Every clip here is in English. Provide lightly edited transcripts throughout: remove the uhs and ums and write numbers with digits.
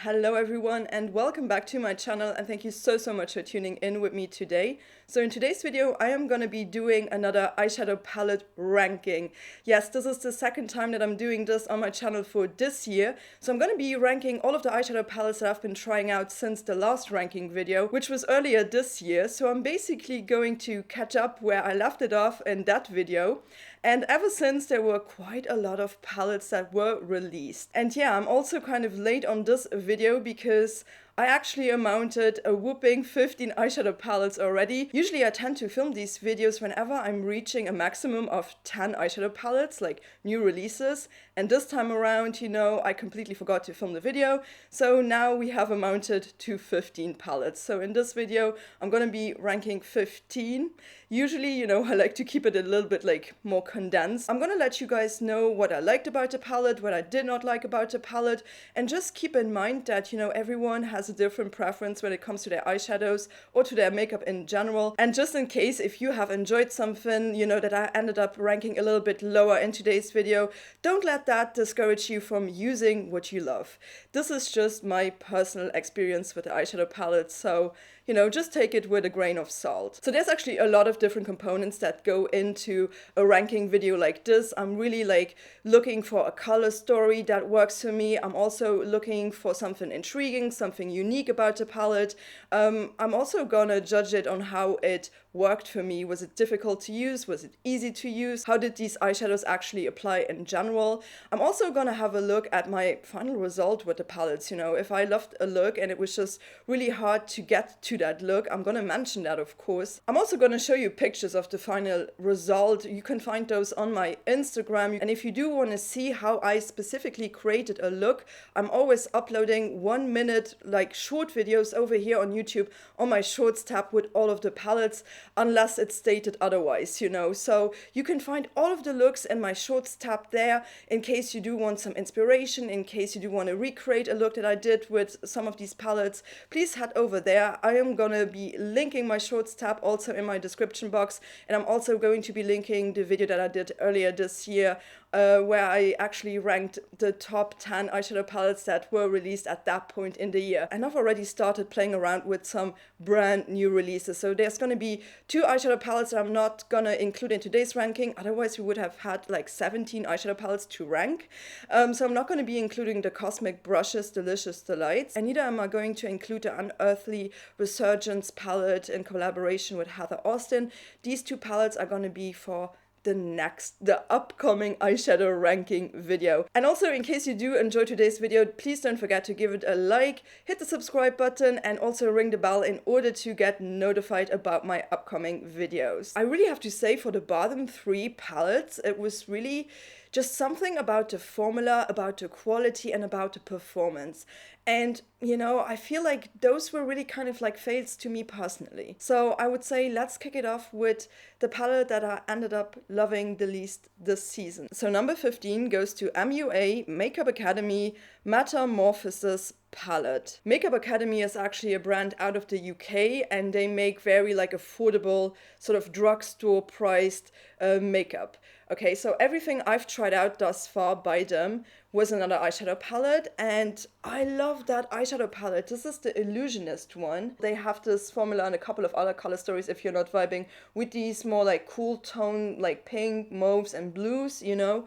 Hello everyone and welcome back to my channel, and thank you so much for tuning in with me today. So in today's video I am going to be doing another eyeshadow palette ranking. Yes, this is the second time that I'm doing this on my channel for this year. So I'm going to be ranking all of the eyeshadow palettes that I've been trying out since the last ranking video, which was earlier this year. So I'm basically going to catch up where I left it off in that video. And ever since, there were quite a lot of palettes that were released. And yeah, I'm also kind of late on this video because I actually amounted a whopping 15 eyeshadow palettes already. Usually I tend to film these videos whenever I'm reaching a maximum of 10 eyeshadow palettes, like new releases. And this time around, you know, I completely forgot to film the video. So now we have amounted to 15 palettes. So in this video, I'm gonna be ranking 15. Usually, you know, I like to keep it a little bit like more condensed. I'm gonna let you guys know what I liked about the palette, what I did not like about the palette, and just keep in mind that, you know, everyone has a different preference when it comes to their eyeshadows or to their makeup in general. And just in case if you have enjoyed something, you know, that I ended up ranking a little bit lower in today's video, don't let that discourage you from using what you love. This is just my personal experience with the eyeshadow palette, so you know, just take it with a grain of salt. So there's actually a lot of different components that go into a ranking video like this. I'm really like looking for a color story that works for me. I'm also looking for something intriguing, something unique about the palette. I'm also gonna judge it on how it worked for me. Was it difficult to use? Was it easy to use? How did these eyeshadows actually apply in general? I'm also gonna have a look at my final result with the palettes. You know, if I loved a look and it was just really hard to get to that look, I'm gonna mention that, of course. I'm also gonna show you pictures of the final result. You can find those on my Instagram. And if you do want to see how I specifically created a look, I'm always uploading 1 minute like short videos over here on YouTube on my shorts tab with all of the palettes, unless it's stated otherwise, you know. So you can find all of the looks in my shorts tab there in case you do want some inspiration, in case you do want to recreate a look that I did with some of these palettes. Please head over there. I am gonna be linking my shorts tab also in my description box, and I'm also going to be linking the video that I did earlier this year where I actually ranked the top 10 eyeshadow palettes that were released at that point in the year. And I've already started playing around with some brand new releases. So there's going to be 2 eyeshadow palettes that I'm not going to include in today's ranking. Otherwise, we would have had like 17 eyeshadow palettes to rank. So I'm not going to be including the Cosmic Brushes Delicious Delights. And neither am I going to include the Unearthly Resurgence palette in collaboration with Heather Austin. These 2 palettes are going to be for the upcoming eyeshadow ranking video. And also, in case you do enjoy today's video, please don't forget to give it a like, hit the subscribe button, and also ring the bell in order to get notified about my upcoming videos. I really have to say, for the bottom 3 palettes, it was really just something about the formula, about the quality, and about the performance. And, you know, I feel like those were really kind of like fails to me personally. So I would say let's kick it off with the palette that I ended up loving the least this season. So number 15 goes to MUA Make-Up Academy Metamorphosis palette. Make-Up Academy is actually a brand out of the UK, and they make very like affordable sort of drugstore priced makeup. Okay, so everything I've tried out thus far by them was another eyeshadow palette, and I love that eyeshadow palette. This is the Illusionist one. They have this formula and a couple of other color stories if you're not vibing with these more like cool tone, like pink, mauves, and blues, you know.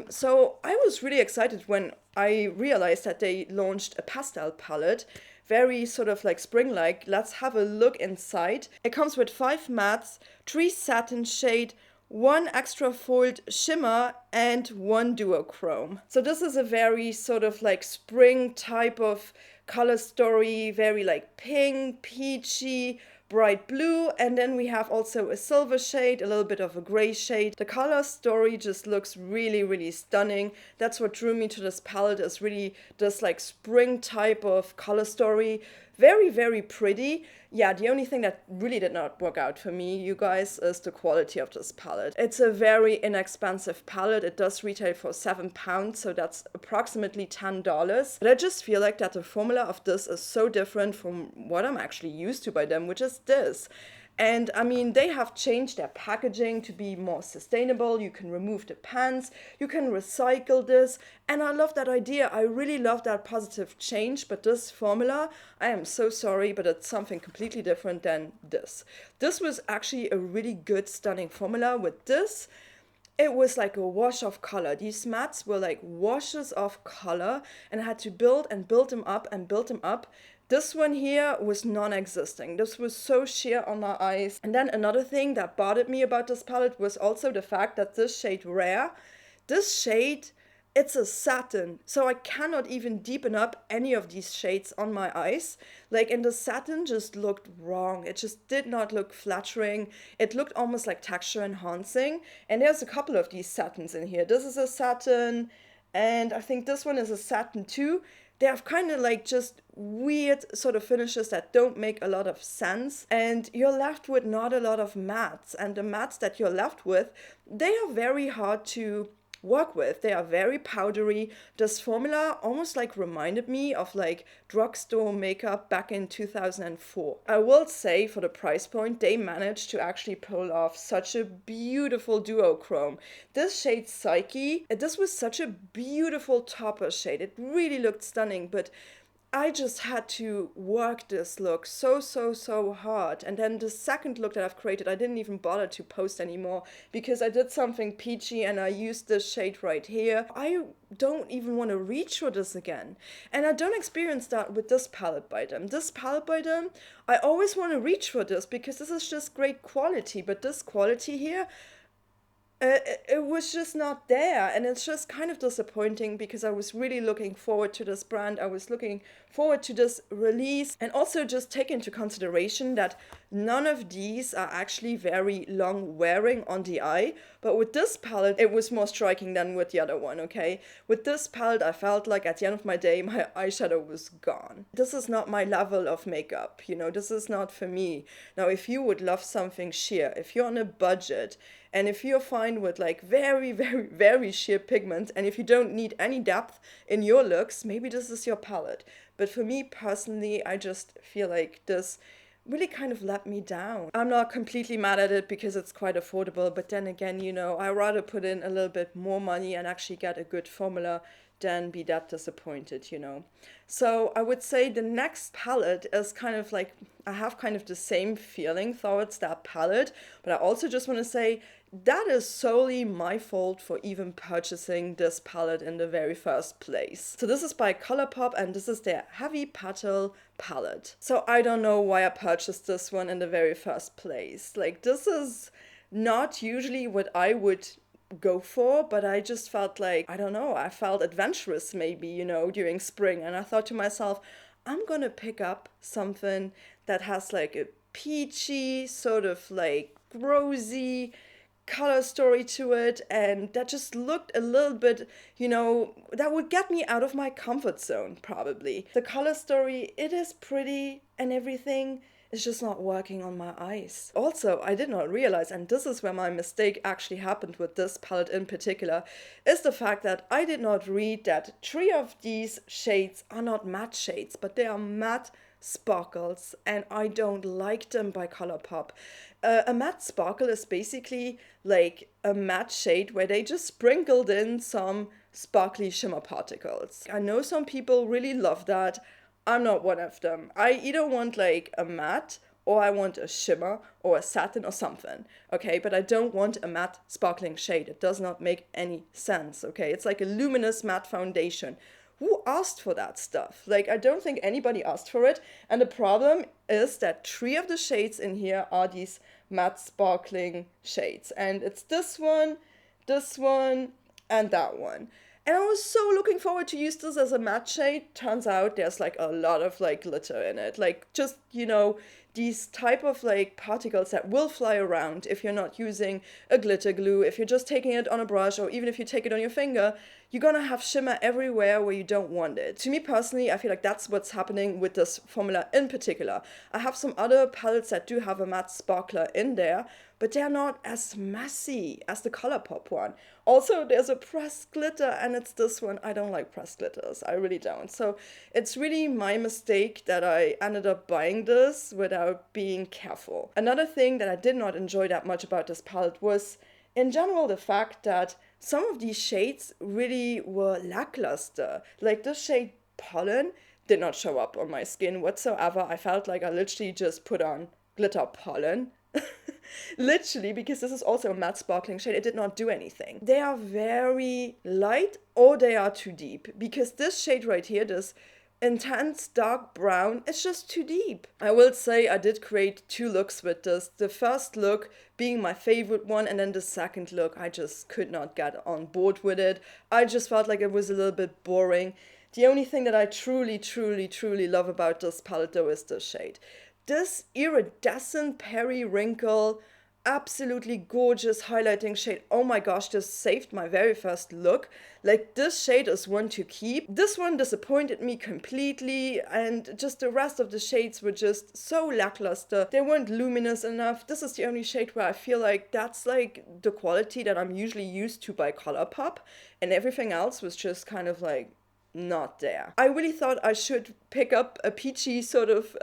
So I was really excited when I realized that they launched a pastel palette, very sort of like spring-like. Let's have a look inside. It comes with 5 mattes, 3 satin shade, 1 extra foiled shimmer, and 1 duochrome. So this is a very sort of like spring type of color story, very like pink, peachy, bright blue, and then we have also a silver shade, a little bit of a gray shade. The color story just looks really stunning. That's what drew me to this palette, is really this like spring type of color story. Very pretty. Yeah, the only thing that really did not work out for me, you guys, is the quality of this palette. It's a very inexpensive palette. It does retail for £7, so that's approximately $10. But I just feel like that the formula of this is so different from what I'm actually used to by them, which is this. And I mean, they have changed their packaging to be more sustainable. You can remove the pans, you can recycle this. And I love that idea. I really love that positive change. But this formula, I am so sorry, but it's something completely different than this. This was actually a really good, stunning formula. With this, it was like a wash of color. These mats were like washes of color, and I had to build and build them up and build them up. This one here was non-existing. This was so sheer on my eyes. And then another thing that bothered me about this palette was also the fact that this shade Rare, this shade, it's a satin. So I cannot even deepen up any of these shades on my eyes. Like, and the satin just looked wrong. It just did not look flattering. It looked almost like texture enhancing. And there's a couple of these satins in here. This is a satin, and I think this one is a satin too. They have kind of like just weird sort of finishes that don't make a lot of sense. And you're left with not a lot of mattes. And the mattes that you're left with, they are very hard to work with. They are very powdery. This formula almost like reminded me of like drugstore makeup back in 2004. I will say for the price point, they managed to actually pull off such a beautiful duochrome. This shade Psyche, this was such a beautiful topper shade. It really looked stunning, but I just had to work this look so hard. And then the second look that I've created, I didn't even bother to post anymore because I did something peachy and I used this shade right here. I don't even want to reach for this again. And I don't experience that with this palette by them. This palette by them, I always want to reach for this because this is just great quality. But this quality here, it was just not there, and it's just kind of disappointing because I was really looking forward to this brand. I was looking forward to this release, and also just take into consideration that none of these are actually very long wearing on the eye, but with this palette it was more striking than with the other one, okay? With this palette I felt like at the end of my day my eyeshadow was gone. This is not my level of makeup, you know, this is not for me. Now if you would love something sheer, if you're on a budget, and if you're fine with like very sheer pigment, and if you don't need any depth in your looks, maybe this is your palette. But for me personally, I just feel like this really kind of let me down. I'm not completely mad at it because it's quite affordable, but then again, you know, I'd rather put in a little bit more money and actually get a good formula than be that disappointed, you know. So I would say the next palette is kind of like, I have kind of the same feeling towards that palette, but I also just want to say that is solely my fault for even purchasing this palette in the very first place. So this is by Colourpop and this is their Heavy Petal palette. So I don't know why I purchased this one in the very first place. Like, this is not usually what I would go for, but I just felt like, I don't know, I felt adventurous maybe, you know, during spring, and I thought to myself, I'm gonna pick up something that has like a peachy, sort of like rosy color story to it, and that just looked a little bit, you know, that would get me out of my comfort zone probably. The color story, it is pretty and everything, it's just not working on my eyes. Also, I did not realize, and this is where my mistake actually happened with this palette in particular, is the fact that I did not read that 3 of these shades are not matte shades, but they are matte sparkles, and I don't like them by Colourpop. A matte sparkle is basically like a matte shade where they just sprinkled in some sparkly shimmer particles. I know some people really love that. I'm not one of them. I either want like a matte or I want a shimmer or a satin or something, okay? But I don't want a matte sparkling shade. It does not make any sense, okay? It's like a luminous matte foundation. Who asked for that stuff? Like, I don't think anybody asked for it. And the problem is that 3 of the shades in here are these matte sparkling shades. And it's this one, and that one. And I was so looking forward to use this as a matte shade. Turns out there's like a lot of like glitter in it. Like, just, you know, these type of like particles that will fly around if you're not using a glitter glue, if you're just taking it on a brush, or even if you take it on your finger, you're gonna have shimmer everywhere where you don't want it. To me personally, I feel like that's what's happening with this formula in particular. I have some other palettes that do have a matte sparkler in there, but they're not as messy as the Colourpop one. Also, there's a pressed glitter, and it's this one. I don't like pressed glitters. I really don't. So it's really my mistake that I ended up buying this without without being careful. Another thing that I did not enjoy that much about this palette was, in general, the fact that some of these shades really were lackluster. Like this shade Pollen did not show up on my skin whatsoever. I felt like I literally just put on glitter pollen. Literally, because this is also a matte sparkling shade, it did not do anything. They are very light or they are too deep, because this shade right here, this intense dark brown, it's just too deep. I will say I did create 2 looks with this. The first look being my favorite one, and then the second look I just could not get on board with it. I just felt like it was a little bit boring. The only thing that I truly love about this palette though is this shade. This iridescent periwinkle, absolutely gorgeous highlighting shade. Oh my gosh, this saved my very first look. Like, this shade is one to keep. This one disappointed me completely, and just the rest of the shades were just so lackluster. They weren't luminous enough. This is the only shade where I feel like that's like the quality that I'm usually used to by ColourPop, and everything else was just kind of like not there. I really thought I should pick up a peachy sort of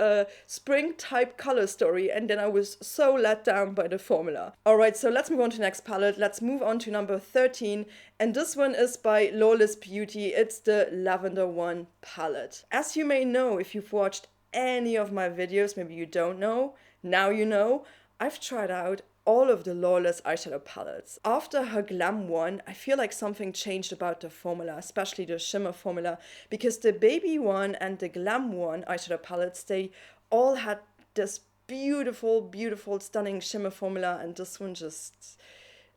spring type color story, and then I was so let down by the formula. Alright, so let's move on to the next palette. Let's move on to number 13, and this one is by Lawless Beauty. It's the Lavender One palette. As you may know, if you've watched any of my videos, maybe you don't know, now you know, I've tried out all of the Lawless eyeshadow palettes. After her Glam one, I feel like something changed about the formula, especially the shimmer formula, because the Baby one and the Glam one eyeshadow palettes, they all had this beautiful, stunning shimmer formula, and this one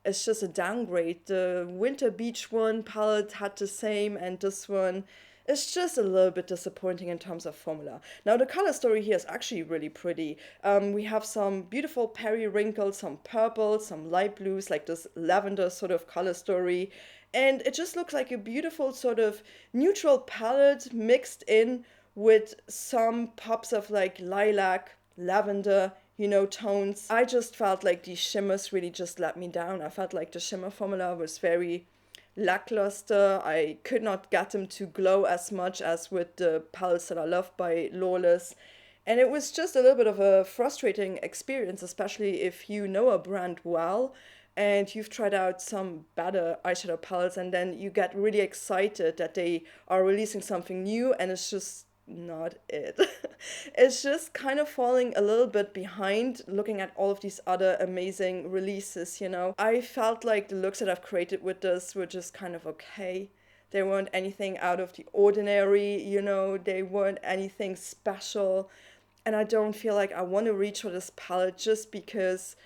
it's just a downgrade. The Winter Beach one palette had the same, and this one, it's just a little bit disappointing in terms of formula. Now, the color story here is actually really pretty. We have some beautiful periwinkles, some purples, some light blues, like this lavender sort of color story. And it just looks like a beautiful sort of neutral palette mixed in with some pops of like lilac, lavender, you know, tones. I just felt like these shimmers really just let me down. I felt like the shimmer formula was very lackluster. I could not get them to glow as much as with the palettes that I love by Lawless. And it was just a little bit of a frustrating experience, especially if you know a brand well and you've tried out some better eyeshadow palettes, and then you get really excited that they are releasing something new, and it's just not it. It's just kind of falling a little bit behind looking at all of these other amazing releases, you know. I felt like the looks that I've created with this were just kind of okay. They weren't anything out of the ordinary, you know, they weren't anything special. And I don't feel like I want to reach for this palette just because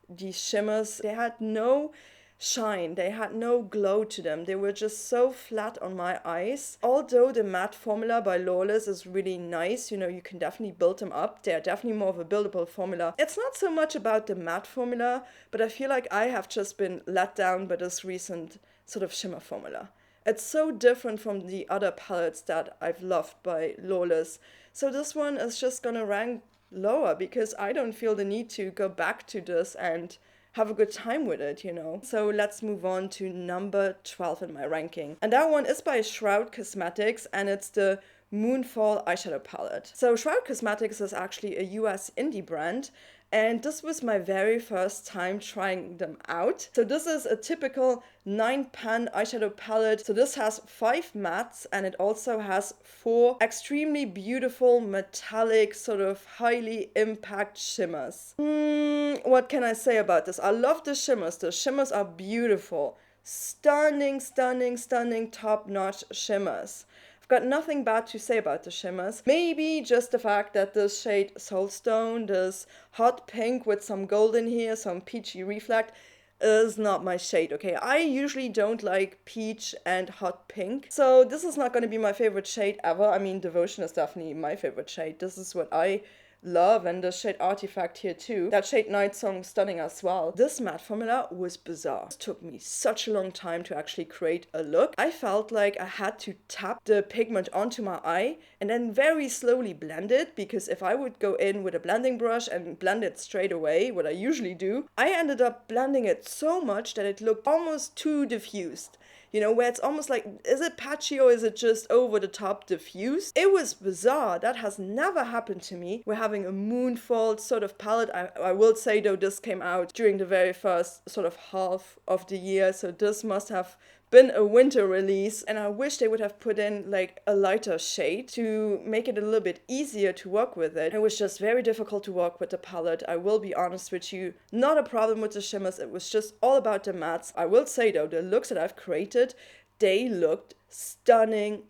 these shimmers, they had no shine, they had no glow to them. They were just so flat on my eyes. Although the matte formula by Lawless is really nice, you know, you can definitely build them up. They're definitely more of a buildable formula. It's not so much about the matte formula, but I feel like I have just been let down by this recent sort of shimmer formula. It's so different from the other palettes that I've loved by Lawless. So this one is just gonna rank lower because I don't feel the need to go back to this and have a good time with it, you know. So let's move on to number 12 in my ranking. And that one is by Shroud Cosmetics, and it's the Moonfall eyeshadow palette. So Shroud Cosmetics is actually a US indie brand, and this was my very first time trying them out. So this is a typical 9-pan eyeshadow palette. So this has 5 mattes, and it also has 4 extremely beautiful metallic sort of highly impact shimmers. What can I say about this? I love the shimmers. The shimmers are beautiful. Stunning, top-notch shimmers. I've got nothing bad to say about the shimmers. Maybe just the fact that this shade Soulstone, this hot pink with some gold in here, some peachy reflect, is not my shade, okay? I usually don't like peach and hot pink, so this is not going to be my favorite shade ever. I mean, Devotion is definitely my favorite shade. This is what I love, and the shade Artifact here too. That shade Night Song, stunning as well. This matte formula was bizarre. It took me such a long time to actually create a look. I felt like I had to tap the pigment onto my eye and then very slowly blend it, because if I would go in with a blending brush and blend it straight away, what I usually do, I ended up blending it so much that it looked almost too diffused. you know, where it's almost like, is it patchy or is it just over the top diffuse? It was bizarre. That has never happened to me. We're having a moonfall sort of palette. I will say though, this came out during the very first sort of half of the year, so this must have been a winter release, and I wish they would have put in like a lighter shade to make it a little bit easier to work with it. It was just very difficult to work with the palette, I will be honest with you. Not a problem with the shimmers, it was just all about the mattes. I will say though, the looks that I've created, they looked stunning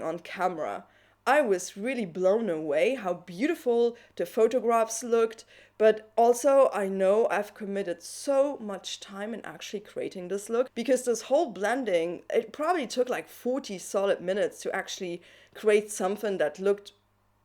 on camera. I was really blown away how beautiful the photographs looked, but also I know I've committed so much time in actually creating this look, because this whole blending, it probably took like 40 solid minutes to actually create something that looked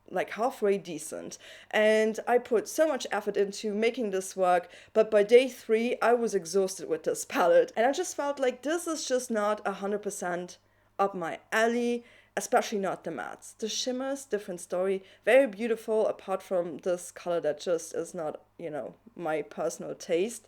like halfway decent. And I put so much effort into making this work, but by day 3 I was exhausted with this palette, and I just felt like this is just not 100% up my alley. Especially not the mattes. The shimmers, different story. Very beautiful, apart from this color that just is not, you know, my personal taste.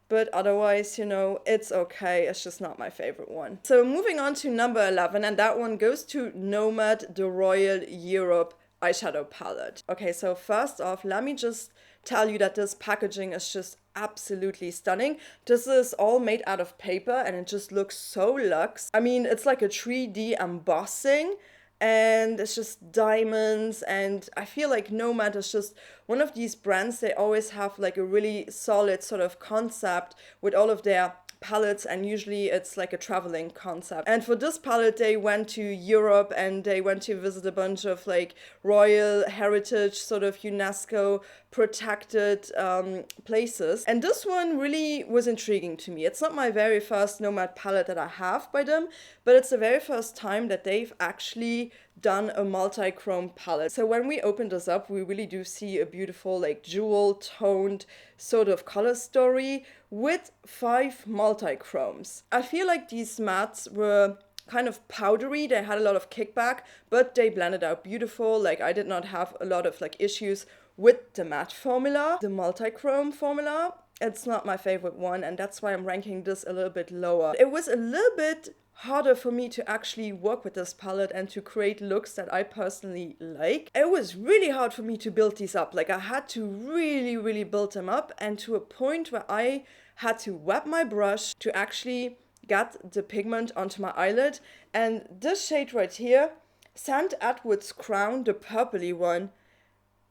But otherwise, you know, it's okay. It's just not my favorite one. So moving on to number 11, and that one goes to Nomad, the Royal Europe eyeshadow palette. Okay, so first off, let me just tell you that this packaging is just absolutely stunning. This is all made out of paper and it just looks so luxe. I mean, it's like a 3D embossing and it's just diamonds, and I feel like Nomad is just one of these brands. They always have like a really solid sort of concept with all of their palettes, and usually it's like a traveling concept. And for this palette they went to Europe and they went to visit a bunch of like royal heritage, sort of UNESCO protected places. And this one really was intriguing to me. It's not my very first Nomad palette that I have by them, but it's the very first time that they've actually done a multi-chrome palette. So when we open this up, we really do see a beautiful like jewel toned sort of color story with 5 multi-chromes. I feel like these mattes were kind of powdery, they had a lot of kickback, but they blended out beautiful. Like I did not have a lot of like issues with the matte formula. The multi-chrome formula, it's not my favorite one, and that's why I'm ranking this a little bit lower. It was a little bit harder for me to actually work with this palette and to create looks that I personally like. It was really hard for me to build these up. Like I had to really build them up, and to a point where I had to wet my brush to actually get the pigment onto my eyelid. And this shade right here, St. Edward's Crown, the purpley one,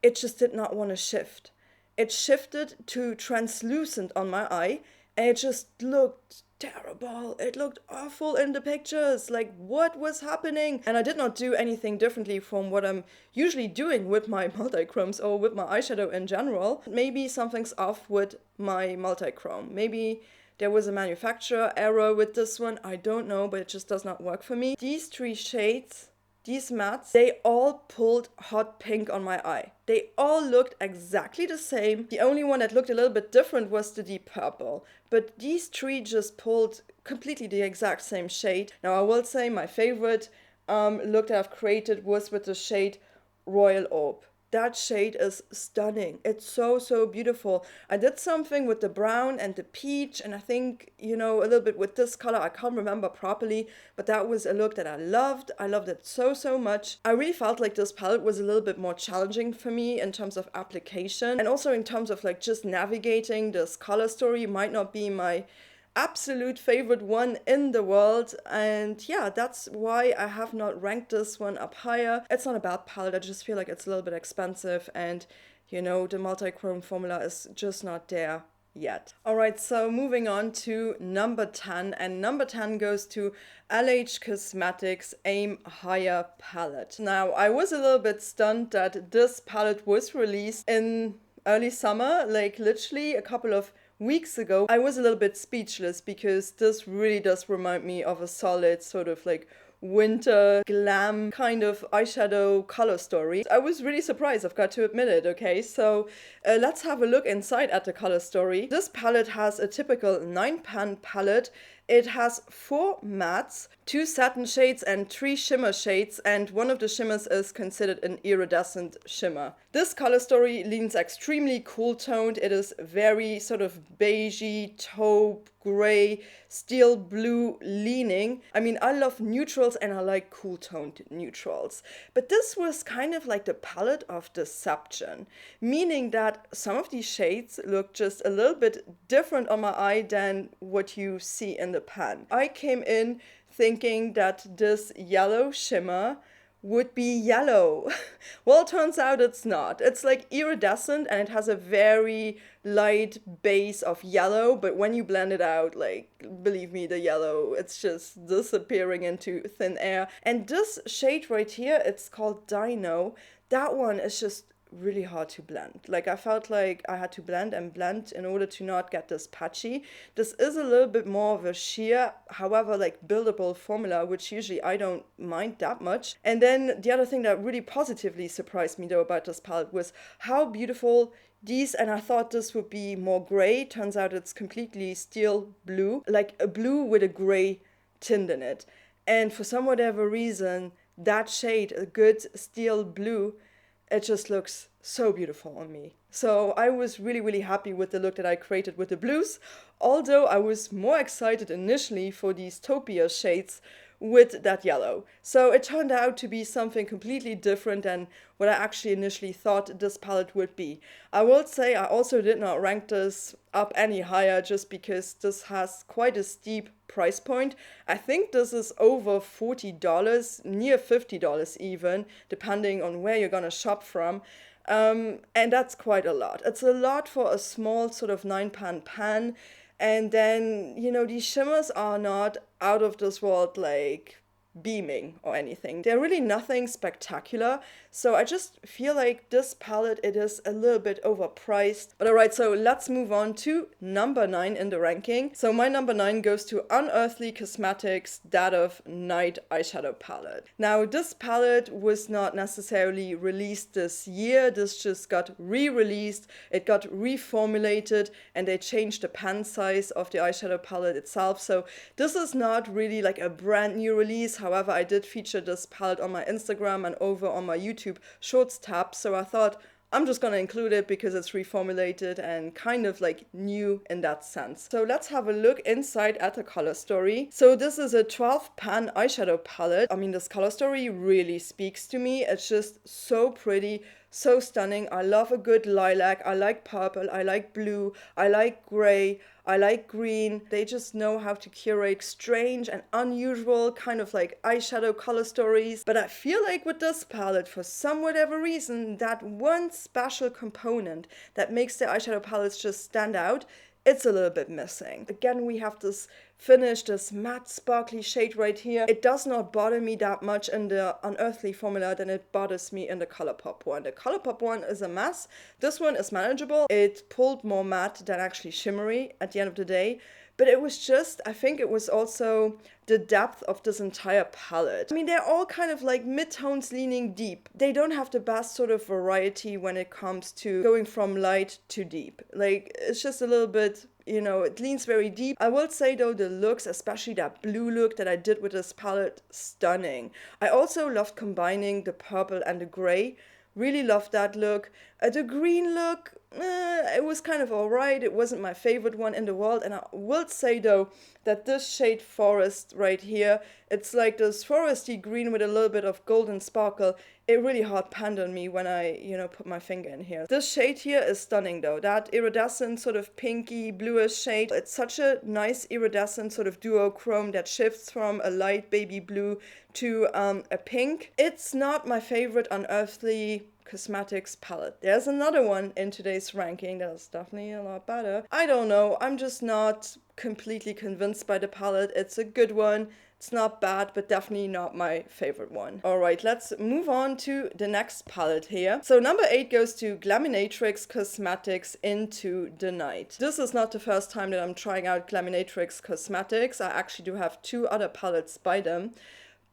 it just did not want to shift. It shifted to translucent on my eye, and it just looked terrible. It looked awful in the pictures. Like, what was happening? And I did not do anything differently from what I'm usually doing with my multi-chromes or with my eyeshadow in general. Maybe something's off with my multi-chrome. Maybe there was a manufacturer error with this one. I don't know, but it just does not work for me. These 3 shades, these mattes, they all pulled hot pink on my eye. They all looked exactly the same. The only one that looked a little bit different was the deep purple. But these 3 just pulled completely the exact same shade. Now I will say my favorite look that I've created was with the shade Royal Orb. That shade is stunning. It's so beautiful. I did something with the brown and the peach, and I think, you know, a little bit with this color. I can't remember properly, but that was a look that I loved. I loved it so much. I really felt like this palette was a little bit more challenging for me in terms of application, and also in terms of like just navigating this color story. Might not be my absolute favorite one in the world, and yeah, that's why I have not ranked this one up higher. It's not a bad palette, I just feel like it's a little bit expensive, and you know, the multi-chrome formula is just not there yet. Alright, so moving on to number 10, and number 10 goes to LH Cosmetics Aim Higher palette. Now, I was a little bit stunned that this palette was released in early summer, like literally a couple of weeks ago. I was a little bit speechless because this really does remind me of a solid sort of like winter glam kind of eyeshadow color story. I was really surprised, I've got to admit it. Okay, so let's have a look inside at the color story. This palette has a typical 9-pan palette, It has 4 mattes, 2 satin shades and 3 shimmer shades, and one of the shimmers is considered an iridescent shimmer. This color story leans extremely cool toned. It is very sort of beigey, taupe, gray, steel blue leaning. I mean, I love neutrals and I like cool toned neutrals. But this was kind of like the palette of deception, meaning that some of these shades look just a little bit different on my eye than what you see in the pan. I came in thinking that this yellow shimmer would be yellow. Well, it turns out it's not. It's like iridescent and it has a very light base of yellow, but when you blend it out, like, believe me, the yellow, it's just disappearing into thin air. And this shade right here, it's called Dino. That one is just really hard to blend. Like, I felt like I had to blend and blend in order to not get this patchy. This is a little bit more of a sheer, however, like buildable formula, which usually I don't mind that much. And then the other thing that really positively surprised me though about this palette was how beautiful these, and I thought this would be more gray. Turns out it's completely steel blue, like a blue with a gray tint in it. And for some whatever reason, that shade, a good steel blue, it just looks so beautiful on me. So I was really, really happy with the look that I created with the blues, although I was more excited initially for these taupia shades with that yellow. So it turned out to be something completely different than what I actually initially thought this palette would be. I will say I also did not rank this up any higher just because this has quite a steep price point. I think this is over $40, near $50 even, depending on where you're gonna shop from. And that's quite a lot. It's a lot for a small sort of 9-pan pan. And then, you know, these shimmers are not out of this world, like beaming or anything. They're really nothing spectacular. So I just feel like this palette, it is a little bit overpriced. But alright, so let's move on to number 9 in the ranking. So my number 9 goes to Unearthly Cosmetics Dead of Night eyeshadow palette. Now this palette was not necessarily released this year. This just got re-released. It got reformulated and they changed the pan size of the eyeshadow palette itself. So this is not really like a brand new release. However, I did feature this palette on my Instagram and over on my YouTube Shorts tab, so I thought I'm just gonna include it because it's reformulated and kind of like new in that sense. So let's have a look inside at the color story. So this is a 12-pan eyeshadow palette. I mean, this color story really speaks to me. It's just so pretty, so stunning. I love a good lilac. I like purple. I like blue. I like gray. I like green. They just know how to curate strange and unusual kind of like eyeshadow color stories. But I feel like with this palette, for some whatever reason, that one special component that makes the eyeshadow palettes just stand out, it's a little bit missing. Again, we have this finish, this matte sparkly shade right here. It does not bother me that much in the Unearthly formula than it bothers me in the ColourPop one. The ColourPop one is a mess. This one is manageable. It pulled more matte than actually shimmery at the end of the day. But it was just, I think it was also the depth of this entire palette. I mean, they're all kind of like mid-tones leaning deep. They don't have the best sort of variety when it comes to going from light to deep. Like, it's just a little bit, you know, it leans very deep. I will say though, the looks, especially that blue look that I did with this palette, stunning. I also loved combining the purple and the gray. Really loved that look. The green look, it was kind of alright. It wasn't my favorite one in the world. And I will say though that this shade Forest right here, it's like this foresty green with a little bit of golden sparkle. It really hard panned on me when I, you know, put my finger in here. This shade here is stunning though. That iridescent sort of pinky bluish shade. It's such a nice iridescent sort of duochrome that shifts from a light baby blue to a pink. It's not my favorite Unearthly Cosmetics palette. There's another one in today's ranking that is definitely a lot better. I don't know. I'm just not completely convinced by the palette. It's a good one. It's not bad, but definitely not my favorite one. Alright, let's move on to the next palette here. So number 8 goes to Glaminatrix Cosmetics Into the Night. This is not the first time that I'm trying out Glaminatrix Cosmetics. I actually do have 2 other palettes by them.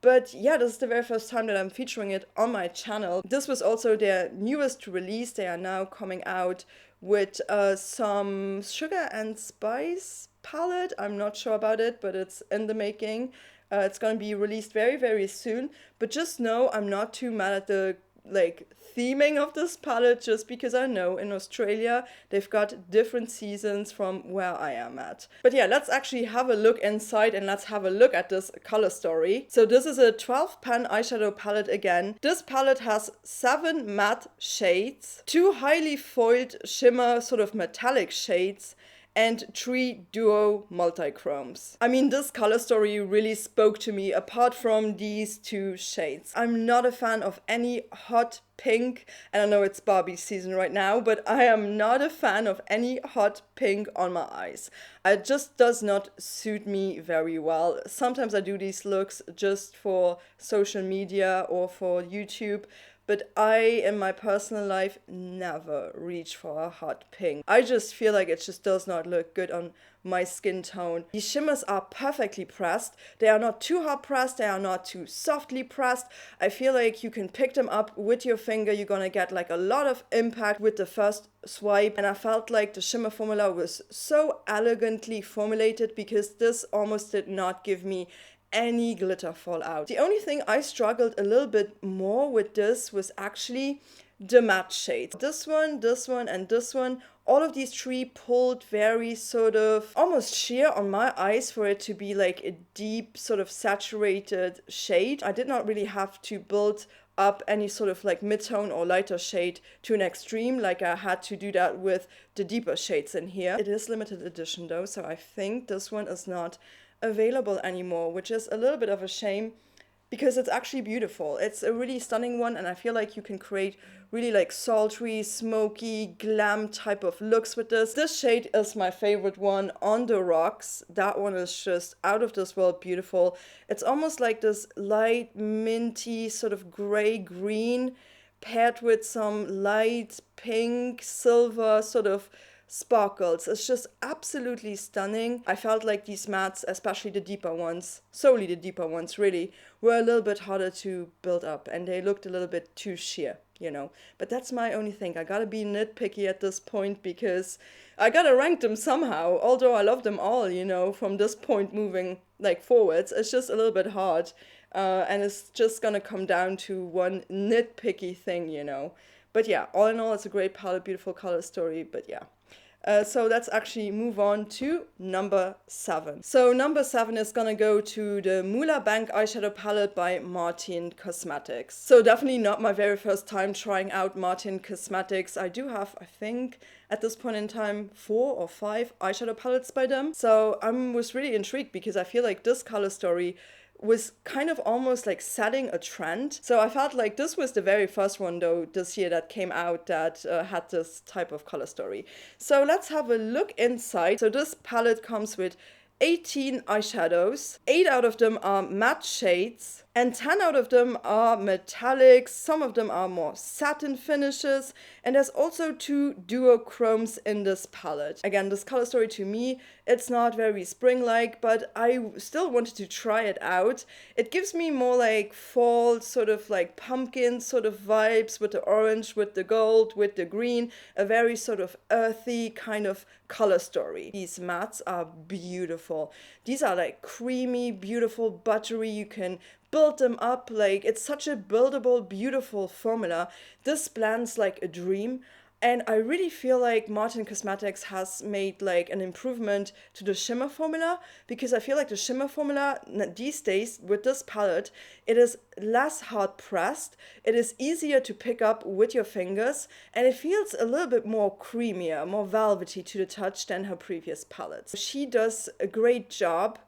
But yeah, this is the very first time that I'm featuring it on my channel. This was also their newest release. They are now coming out with some sugar and spice palette. I'm not sure about it, but it's in the making. It's gonna be released very, very soon. But just know I'm not too mad at the like theming of this palette, just because I know in Australia they've got different seasons from where I am at. But yeah, let's actually have a look inside and let's have a look at this color story. So this is a 12 pan eyeshadow palette again. This palette has 7 matte shades, 2 highly foiled shimmer sort of metallic shades, and 3 duo multi-chromes. I mean, this color story really spoke to me apart from these 2 shades. I'm not a fan of any hot pink, and I know it's Barbie season right now, but I am not a fan of any hot pink on my eyes. It just does not suit me very well. Sometimes I do these looks just for social media or for YouTube, but I, in my personal life, never reach for a hot pink. I just feel like it just does not look good on my skin tone. These shimmers are perfectly pressed. They are not too hard pressed. They are not too softly pressed. I feel like you can pick them up with your finger. You're gonna get like a lot of impact with the first swipe. And I felt like the shimmer formula was so elegantly formulated because this almost did not give me any glitter fallout. The only thing I struggled a little bit more with this was actually the matte shades. This one, and this one, all of these 3 pulled very sort of almost sheer on my eyes for it to be like a deep sort of saturated shade. I did not really have to build up any sort of like mid-tone or lighter shade to an extreme like I had to do that with the deeper shades in here. It is limited edition though, so I think this one is not available anymore, which is a little bit of a shame because it's actually beautiful. It's a really stunning one, and I feel like you can create really like sultry, smoky, glam type of looks with this. This shade is my favorite one, On the Rocks. That one is just out of this world beautiful. It's almost like this light minty sort of gray-green paired with some light pink, silver sort of sparkles. It's just absolutely stunning. I felt like these mattes, especially the deeper ones, solely the deeper ones really, were a little bit harder to build up and they looked a little bit too sheer, you know. But that's my only thing. I gotta be nitpicky at this point because I gotta rank them somehow. Although I love them all, you know, from this point moving like forwards, it's just a little bit hard. And it's just gonna come down to one nitpicky thing, you know. But yeah, all in all, it's a great palette, beautiful color story, but yeah. So let's actually move on to number 7. So number 7 is gonna go to the MUA Bank eyeshadow palette by Martin Cosmetics. So definitely not my very first time trying out Martin Cosmetics. I do have, I think, at this point in time, 4 or 5 eyeshadow palettes by them. So I was really intrigued because I feel like this color story was kind of almost like setting a trend. So I felt like this was the very first one though this year that came out that had this type of color story. So let's have a look inside. So this palette comes with 18 eyeshadows. 8 out of them are matte shades and 10 out of them are metallics. Some of them are more satin finishes, and there's also 2 duochromes in this palette. Again, this color story to me, it's not very spring-like, but I still wanted to try it out. It gives me more like fall, sort of like pumpkin sort of vibes with the orange, with the gold, with the green, a very sort of earthy kind of color story. These mattes are beautiful. These are like creamy, beautiful, buttery. You can build them up, like it's such a buildable, beautiful formula. This blends like a dream. And I really feel like Martin Cosmetics has made like an improvement to the shimmer formula, because I feel like the shimmer formula these days with this palette, it is less hard pressed, it is easier to pick up with your fingers, and it feels a little bit more creamier, more velvety to the touch than her previous palettes. She does a great job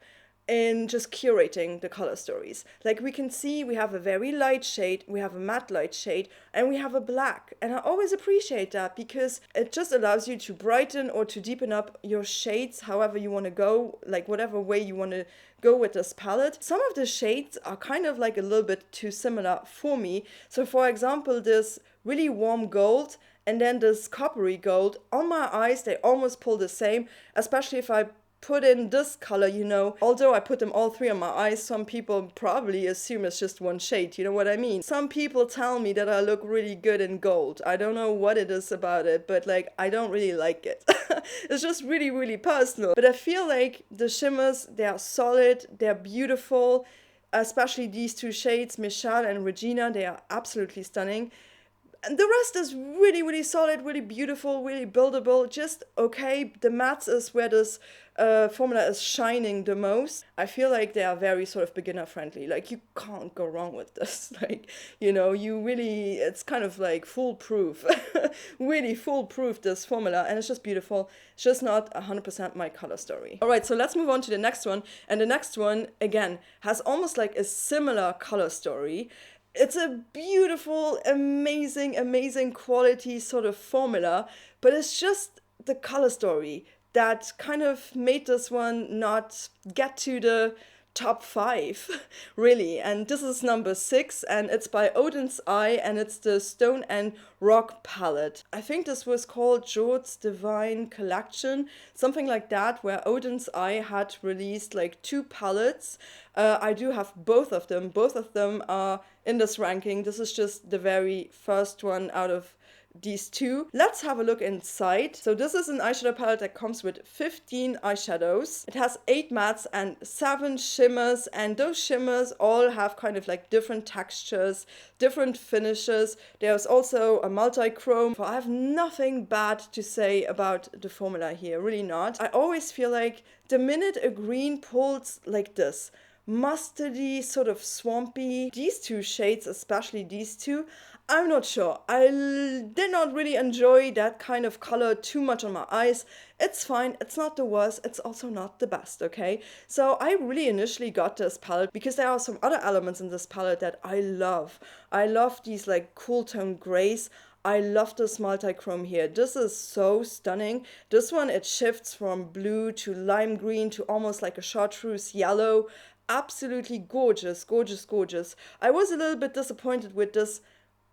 in just curating the color stories. Like we can see, we have a very light shade, we have a matte light shade, and we have a black. And I always appreciate that because it just allows you to brighten or to deepen up your shades however you want to go, like whatever way you want to go with this palette. Some of the shades are kind of like a little bit too similar for me. So for example, this really warm gold and then this coppery gold, on my eyes they almost pull the same, especially if I put in this color, you know, although I put them all three on my eyes, some people probably assume it's just one shade, you know what I mean? Some people tell me that I look really good in gold. I don't know what it is about it, but like, I don't really like it. It's just really, really personal. But I feel like the shimmers, they're solid, they're beautiful, especially these two shades, Michelle and Regina, they are absolutely stunning. And the rest is really, really solid, really beautiful, really buildable, just okay. The mattes is where this formula is shining the most. I feel like they are very sort of beginner friendly. Like, you can't go wrong with this. Like, you know, it's kind of like foolproof. Really foolproof, this formula. And it's just beautiful. It's just not 100% my color story. All right, so let's move on to the next one. And the next one, again, has almost like a similar color story. It's a beautiful, amazing, amazing quality sort of formula, but it's just the color story that kind of made this one not get to the top 5, really. And this is number 6, and it's by Odin's Eye, and it's the Stone and Rock palette. I think this was called Jord's Divine Collection, something like that, where Odin's Eye had released like 2 palettes. I do have both of them. Both of them are in this ranking. This is just the very first one out of these 2. Let's have a look inside. So this is an eyeshadow palette that comes with 15 eyeshadows. It has 8 mattes and 7 shimmers, and those shimmers all have kind of like different textures, different finishes. There's also a multi-chrome. I have nothing bad to say about the formula here, really not. I always feel like the minute a green pulls like this, mustardy, sort of swampy, these 2 shades, especially these 2, I'm not sure. I did not really enjoy that kind of color too much on my eyes. It's fine, it's not the worst, it's also not the best, okay? So I really initially got this palette because there are some other elements in this palette that I love. I love these like cool tone grays. I love this multi-chrome here. This is so stunning. This one, it shifts from blue to lime green to almost like a chartreuse yellow. Absolutely gorgeous, gorgeous, gorgeous. I was a little bit disappointed with this.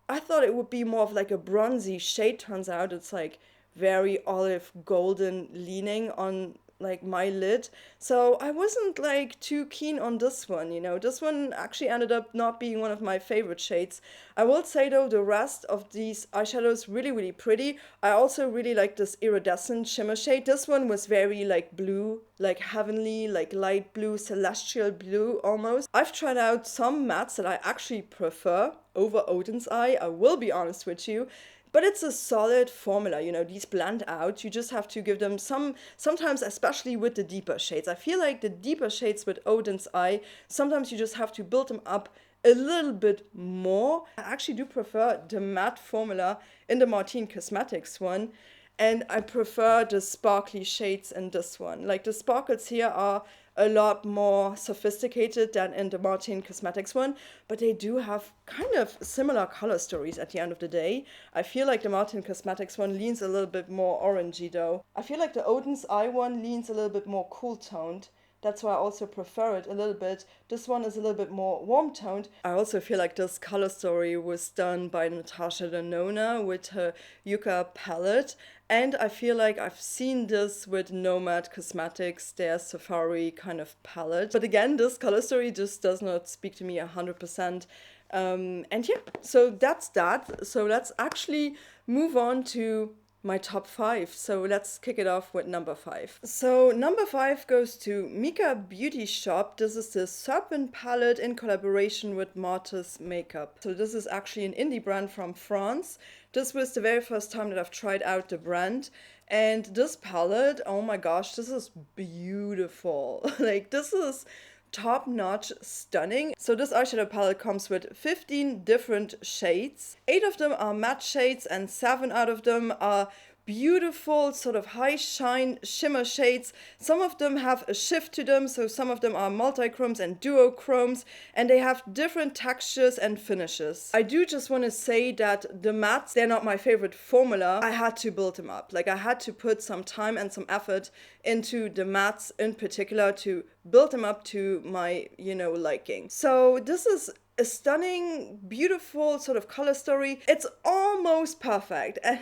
I thought it would be more of like a bronzy shade. Turns out it's like very olive golden leaning on like my lid. So I wasn't like too keen on this one, you know. This one actually ended up not being one of my favorite shades. I will say though, the rest of these eyeshadows really, really pretty. I also really like this iridescent shimmer shade. This one was very like blue, like heavenly, like light blue, celestial blue almost. I've tried out some mattes that I actually prefer over Odin's Eye, I will be honest with you. But it's a solid formula, you know, these blend out. You just have to give them sometimes, especially with the deeper shades. I feel like the deeper shades with Odin's Eye, sometimes you just have to build them up a little bit more. I actually do prefer the matte formula in the Martine Cosmetics one. And I prefer the sparkly shades in this one. Like the sparkles here are a lot more sophisticated than in the Martine Cosmetics one, but they do have kind of similar color stories at the end of the day. I feel like the Martine Cosmetics one leans a little bit more orangey though. I feel like the Odin's Eye one leans a little bit more cool toned. That's why I also prefer it a little bit. This one is a little bit more warm toned. I also feel like this color story was done by Natasha Denona with her Yucca palette. And I feel like I've seen this with Nomad Cosmetics, their Safari kind of palette. But again, this color story just does not speak to me 100%. And yeah, so that's that. So let's actually move on to my top 5. So let's kick it off with number 5. So number 5 goes to Mika Beauty Shop. This is the Serpent palette in collaboration with Martha's Makeup. So this is actually an indie brand from France. This was the very first time that I've tried out the brand. And this palette, oh my gosh, this is beautiful. Like, this is top-notch stunning. So this eyeshadow palette comes with 15 different shades. 8 of them are matte shades and 7 out of them are beautiful sort of high shine shimmer shades. Some of them have a shift to them, so some of them are multi-chromes and duochromes, and they have different textures and finishes. I do just want to say that the mattes, they're not my favorite formula. I had to build them up. Like, I had to put some time and some effort into the mattes in particular to build them up to my, you know, liking. So this is a stunning, beautiful sort of color story. It's almost perfect. And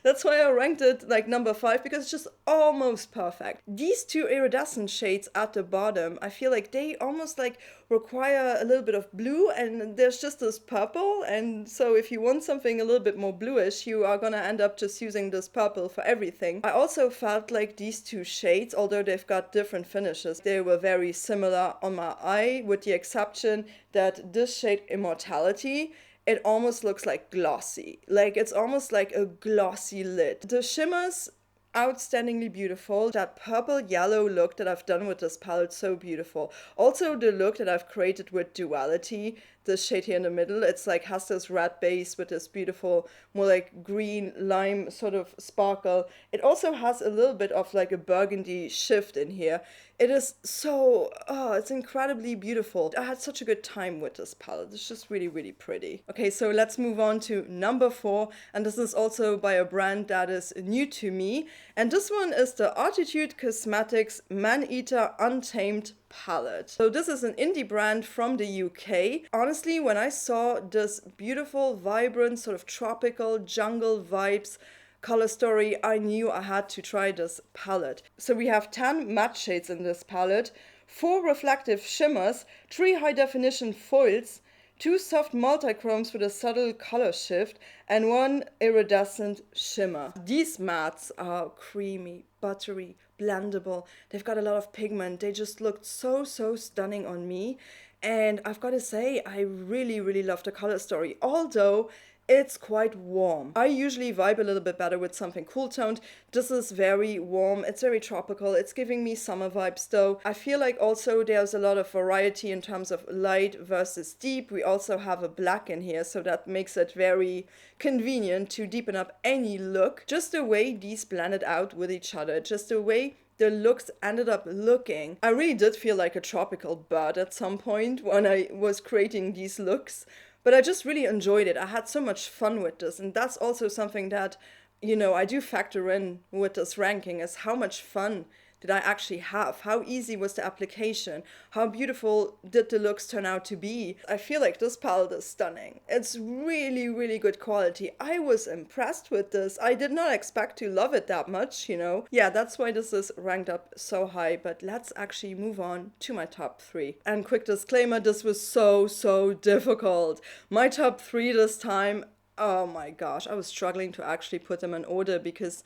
that's why I ranked it like number 5, because it's just almost perfect. These two iridescent shades at the bottom, I feel like they almost like require a little bit of blue, and there's just this purple. And so if you want something a little bit more bluish, you are gonna end up just using this purple for everything. I also felt like these two shades, although they've got different finishes, they were very similar on my eye, with the exception that this shade Immortality, it almost looks like glossy. Like it's almost like a glossy lid. The shimmers, outstandingly beautiful. That purple yellow look that I've done with this palette, so beautiful. Also the look that I've created with Duality, this shade here in the middle, it's like has this red base with this beautiful more like green lime sort of sparkle. It also has a little bit of like a burgundy shift in here. It is so, it's incredibly beautiful. I had such a good time with this palette. It's just really, really pretty. Okay, so let's move on to number 4. And this is also by a brand that is new to me. And this one is the Artitude Cosmetics Man-Eater Untamed palette. So this is an indie brand from the UK. Honestly, when I saw this beautiful, vibrant, sort of tropical jungle vibes color story, I knew I had to try this palette. So we have 10 matte shades in this palette, 4 reflective shimmers, 3 high definition foils, 2 soft multichromes with a subtle color shift, and 1 iridescent shimmer. These mattes are creamy, buttery, blendable. They've got a lot of pigment. They just looked so, so stunning on me. And I've got to say, I really, really love the color story, although it's quite warm. I usually vibe a little bit better with something cool toned. This is very warm, it's very tropical, it's giving me summer vibes though. I feel like also there's a lot of variety in terms of light versus deep. We also have a black in here, so that makes it very convenient to deepen up any look. Just the way these blended out with each other, just the way the looks ended up looking. I really did feel like a tropical bird at some point when I was creating these looks. But I just really enjoyed it. I had so much fun with this. And that's also something that, you know, I do factor in with this ranking, is how much fun did I actually have? How easy was the application? How beautiful did the looks turn out to be? I feel like this palette is stunning. It's really, really good quality. I was impressed with this. I did not expect to love it that much, you know. Yeah, that's why this is ranked up so high. But let's actually move on to my top 3. And quick disclaimer, this was so, so difficult. My top 3 this time, oh my gosh, I was struggling to actually put them in order because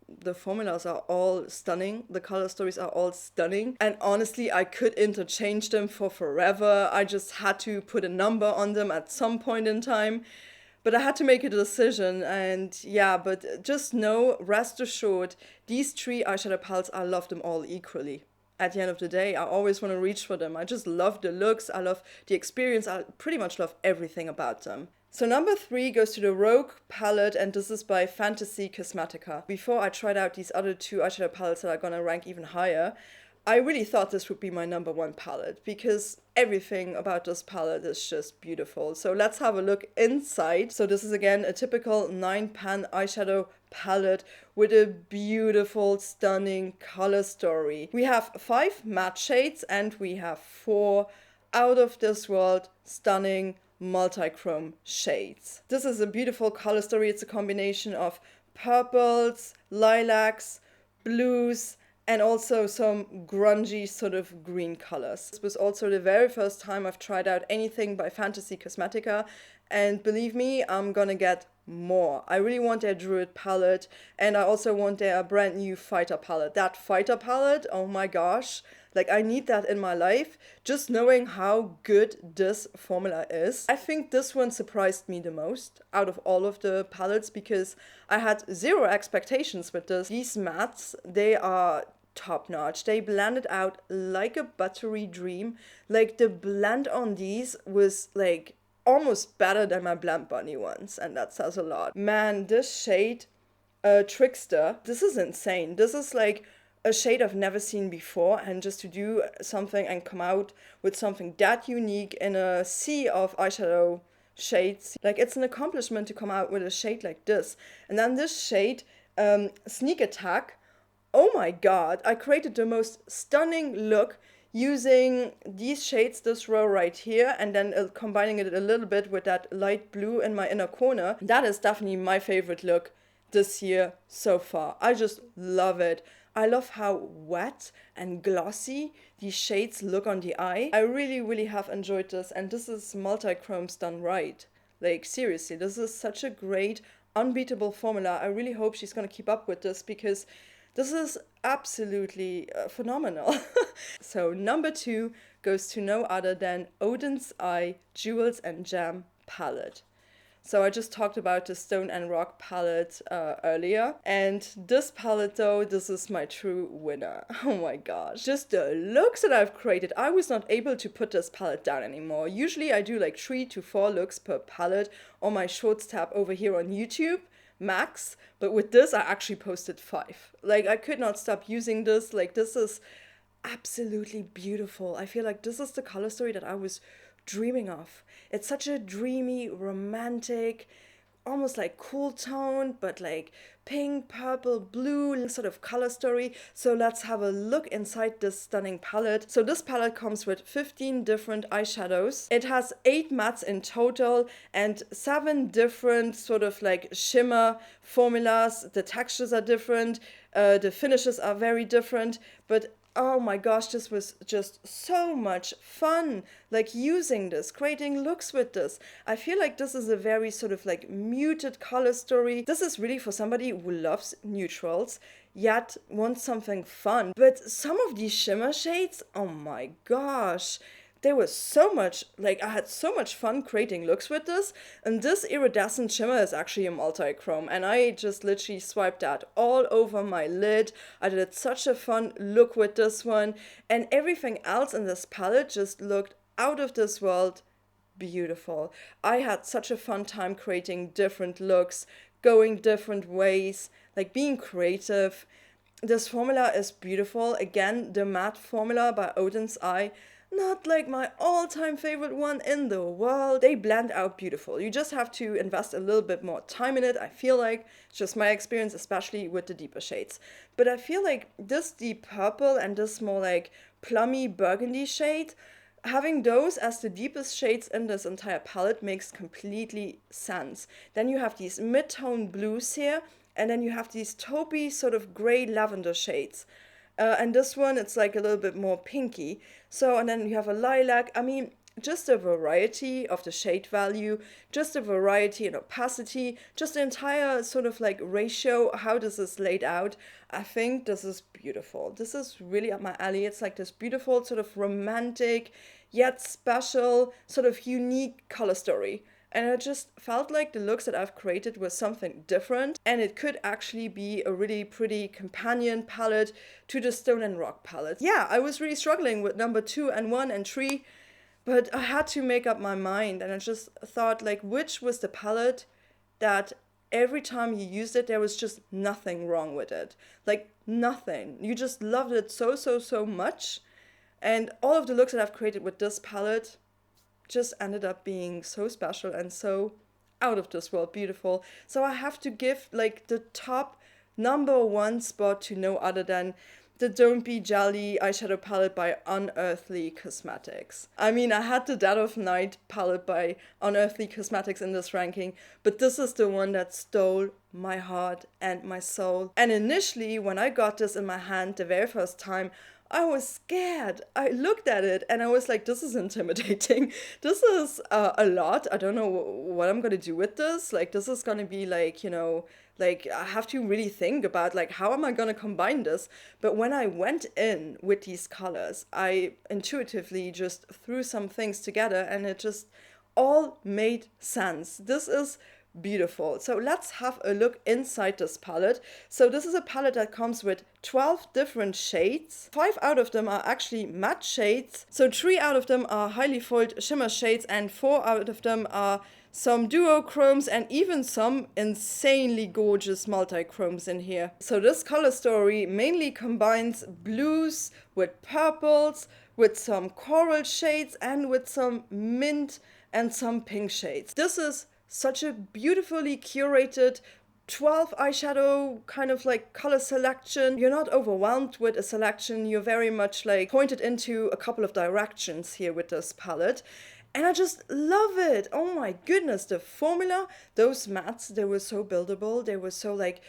the formulas are all stunning, the color stories are all stunning, and honestly I could interchange them for forever. I just had to put a number on them at some point in time, but I had to make a decision. And yeah, but just know, rest assured, these 3 eyeshadow palettes, I love them all equally. At the end of the day, I always want to reach for them. I just love the looks, I love the experience, I pretty much love everything about them. So number 3 goes to the Rogue palette, and this is by Fantasy Cosmetica. Before I tried out these other 2 eyeshadow palettes that are gonna rank even higher, I really thought this would be my number 1 palette because everything about this palette is just beautiful. So let's have a look inside. So this is again a typical 9-pan eyeshadow palette with a beautiful, stunning color story. We have 5 matte shades and we have 4 out of this world stunning multi-chrome shades. This is a beautiful color story. It's a combination of purples, lilacs, blues, and also some grungy sort of green colors. This was also the very first time I've tried out anything by Fantasy Cosmetica, and believe me, I'm gonna get more. I really want their Druid palette, and I also want their brand new Fighter palette. That Fighter palette, oh my gosh, like I need that in my life, just knowing how good this formula is. I think this one surprised me the most out of all of the palettes because I had 0 expectations with this. These mattes, they are top notch. They blended out like a buttery dream. Like the blend on these was like almost better than my Blend Bunny ones, and that says a lot. Man, this shade, Trickster, this is insane. This is like a shade I've never seen before, and just to do something and come out with something that unique in a sea of eyeshadow shades, like it's an accomplishment to come out with a shade like this. And then this shade, Sneak Attack, oh my god, I created the most stunning look using these shades, this row right here, and then combining it a little bit with that light blue in my inner corner. That is definitely my favorite look this year so far. I just love it. I love how wet and glossy these shades look on the eye. I really, really have enjoyed this, and this is multi-chromes done right. Like, seriously, this is such a great, unbeatable formula. I really hope she's gonna keep up with this, because this is absolutely phenomenal. So number 2 goes to no other than Odin's Eye Jewels and Jam palette. So I just talked about the Stone and Rock palette earlier. And this palette though, this is my true winner. Oh my gosh. Just the looks that I've created. I was not able to put this palette down anymore. Usually I do like 3 to 4 looks per palette on my Shorts tab over here on YouTube, max. But with this, I actually posted 5. Like, I could not stop using this. Like, this is absolutely beautiful. I feel like this is the color story that I was dreaming of. It's such a dreamy, romantic, almost like cool tone, but like pink, purple, blue sort of color story. So let's have a look inside this stunning palette. So this palette comes with 15 different eyeshadows. It has 8 mattes in total and 7 different sort of like shimmer formulas. The textures are different, the finishes are very different, but oh my gosh, this was just so much fun, like using this, creating looks with this. I feel like this is a very sort of like muted color story. This is really for somebody who loves neutrals, yet wants something fun. But some of these shimmer shades, oh my gosh, they were so much, like I had so much fun creating looks with this. And this iridescent shimmer is actually a multi-chrome, and I just literally swiped that all over my lid. I did such a fun look with this one, and everything else in this palette just looked out of this world beautiful. I had such a fun time creating different looks, going different ways, like being creative. This formula is beautiful. Again, the matte formula by Odin's Eye, not like my all-time favorite one in the world. They blend out beautiful. You just have to invest a little bit more time in it, I feel like. It's just my experience, especially with the deeper shades. But I feel like this deep purple and this more like plummy burgundy shade, having those as the deepest shades in this entire palette makes completely sense. Then you have these mid-tone blues here, and then you have these taupey sort of gray lavender shades. And this one, it's like a little bit more pinky. So, and then you have a lilac. I mean, just a variety of the shade value, just a variety in opacity, just the entire sort of like ratio, how this is laid out. I think this is beautiful. This is really up my alley. It's like this beautiful sort of romantic, yet special, sort of unique color story. And I just felt like the looks that I've created were something different, and it could actually be a really pretty companion palette to the Stone and Rock palette. Yeah, I was really struggling with number 2 and 1 and 3, but I had to make up my mind, and I just thought like, which was the palette that every time you used it, there was just nothing wrong with it. Like nothing. You just loved it so much. And all of the looks that I've created with this palette just ended up being so special and so out of this world beautiful. So I have to give like the top number 1 spot to no other than the Don't Be Jelly eyeshadow palette by Unearthly Cosmetics. I mean, I had the Dead of Night palette by Unearthly Cosmetics in this ranking, but this is the one that stole my heart and my soul. And initially, when I got this in my hand the very first time, I was scared. I looked at it and I was like, this is intimidating. This is a lot. I don't know what I'm going to do with this. Like, this is going to be like, you know, like I have to really think about like, how am I going to combine this? But when I went in with these colors, I intuitively just threw some things together and it just all made sense. This is beautiful. So let's have a look inside this palette. So this is a palette that comes with 12 different shades. 5 out of them are actually matte shades. So 3 out of them are highly foiled shimmer shades and 4 out of them are some duochromes and even some insanely gorgeous multi-chromes in here. So this color story mainly combines blues with purples, with some coral shades and with some mint and some pink shades. This is such a beautifully curated 12 eyeshadow kind of like color selection. You're not overwhelmed with a selection. You're very much like pointed into a couple of directions here with this palette. And I just love it. Oh my goodness, the formula, those mattes, they were so buildable. They were so like,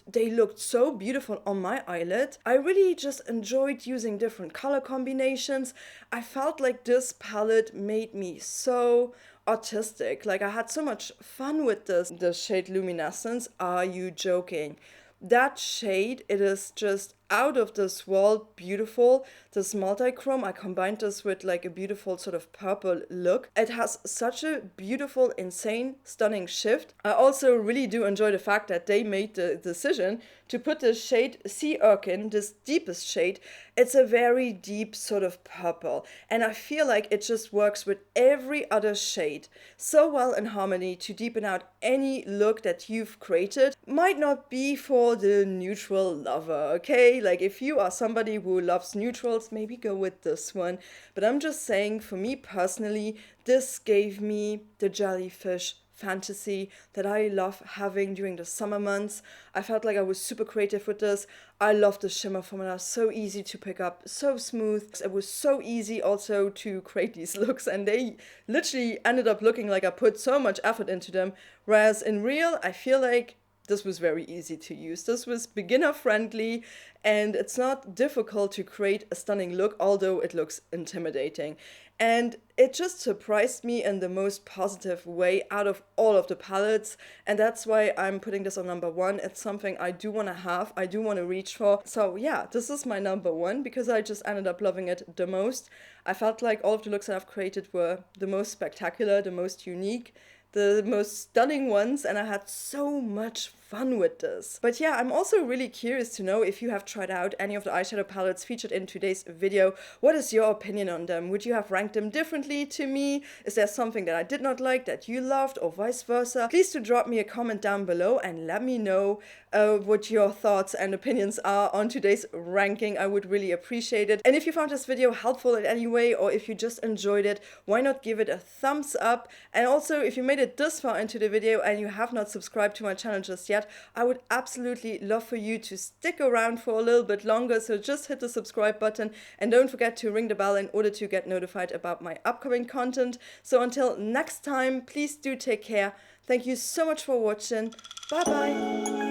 they looked so beautiful on my eyelid. I really just enjoyed using different color combinations. I felt like this palette made me so artistic. Like I had so much fun with this. The shade Luminescence, are you joking? That shade, it is just out of this world beautiful. This multi-chrome, I combined this with like a beautiful sort of purple look. It has such a beautiful, insane, stunning shift. I also really do enjoy the fact that they made the decision to put this shade Sea Urchin, this deepest shade. It's a very deep sort of purple, and I feel like it just works with every other shade so well in harmony to deepen out any look that you've created. Might not be for the neutral lover, okay? Like if you are somebody who loves neutrals, maybe go with this one. But I'm just saying, for me personally, this gave me the jellyfish fantasy that I love having during the summer months. I felt like I was super creative with this. I love the shimmer formula, so easy to pick up, so smooth. It was so easy also to create these looks, and they literally ended up looking like I put so much effort into them. Whereas in real, I feel like this was very easy to use. This was beginner friendly, and it's not difficult to create a stunning look, although it looks intimidating. And it just surprised me in the most positive way out of all of the palettes, and that's why I'm putting this on number one. It's something I do want to have, I do want to reach for. So yeah, this is my number one because I just ended up loving it the most. I felt like all of the looks that I've created were the most spectacular, the most unique, the most stunning ones, and I had so much fun with this. But yeah, I'm also really curious to know if you have tried out any of the eyeshadow palettes featured in today's video. What is your opinion on them? Would you have ranked them differently to me? Is there something that I did not like that you loved, or vice versa? Please do drop me a comment down below and let me know what your thoughts and opinions are on today's ranking. I would really appreciate it. And if you found this video helpful in any way, or if you just enjoyed it, why not give it a thumbs up? And also, if you made it this far into the video and you have not subscribed to my channel just yet, I would absolutely love for you to stick around for a little bit longer. So just hit the subscribe button and don't forget to ring the bell in order to get notified about my upcoming content. So until next time, please do take care. Thank you so much for watching. Bye bye.